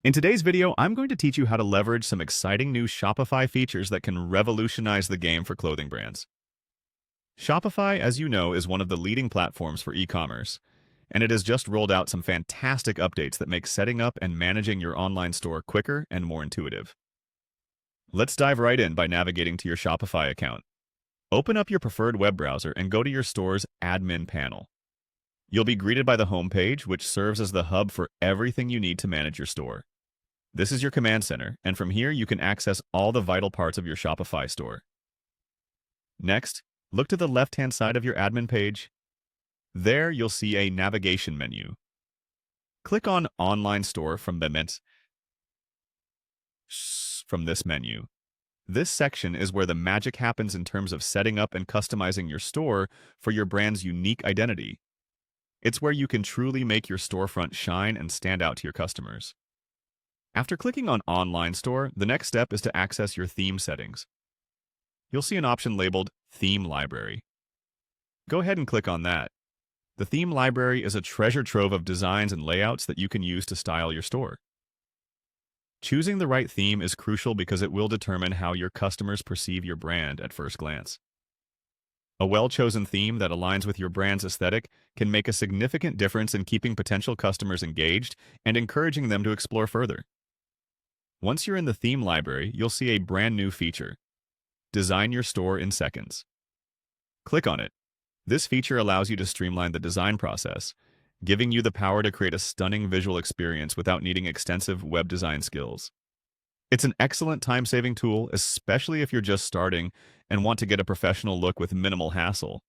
In today's video, I'm going to teach you how to leverage some exciting new Shopify features that can revolutionize the game for clothing brands. Shopify, as you know, is one of the leading platforms for e-commerce, and it has just rolled out some fantastic updates that make setting up and managing your online store quicker and more intuitive. Let's dive right in by navigating to your Shopify account. Open up your preferred web browser and go to your store's admin panel. You'll be greeted by the homepage, which serves as the hub for everything you need to manage your store. This is your command center, and from here you can access all the vital parts of your Shopify store. Next, look to the left-hand side of your admin page. There you'll see a navigation menu. Click on Online Store from this menu. This section is where the magic happens in terms of setting up and customizing your store for your brand's unique identity. It's where you can truly make your storefront shine and stand out to your customers. After clicking on Online Store, the next step is to access your theme settings. You'll see an option labeled Theme Library. Go ahead and click on that. The theme library is a treasure trove of designs and layouts that you can use to style your store. Choosing the right theme is crucial because it will determine how your customers perceive your brand at first glance. A well-chosen theme that aligns with your brand's aesthetic can make a significant difference in keeping potential customers engaged and encouraging them to explore further. Once you're in the theme library, you'll see a brand new feature: Design your store in seconds. Click on it. This feature allows you to streamline the design process, giving you the power to create a stunning visual experience without needing extensive web design skills. It's an excellent time-saving tool, especially if you're just starting and want to get a professional look with minimal hassle.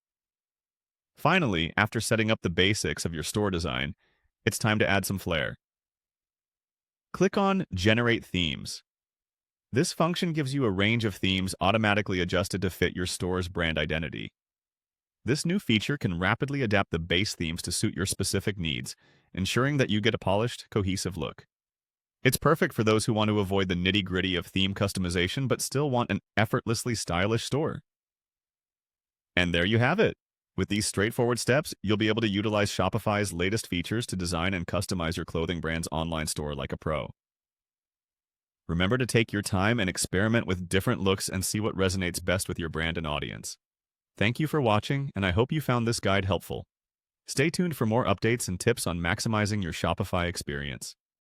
Finally, after setting up the basics of your store design, it's time to add some flair. Click on Generate Themes. This function gives you a range of themes automatically adjusted to fit your store's brand identity. This new feature can rapidly adapt the base themes to suit your specific needs, ensuring that you get a polished, cohesive look. It's perfect for those who want to avoid the nitty-gritty of theme customization but still want an effortlessly stylish store. And there you have it. With these straightforward steps, you'll be able to utilize Shopify's latest features to design and customize your clothing brand's online store like a pro. Remember to take your time and experiment with different looks and see what resonates best with your brand and audience. Thank you for watching, and I hope you found this guide helpful. Stay tuned for more updates and tips on maximizing your Shopify experience.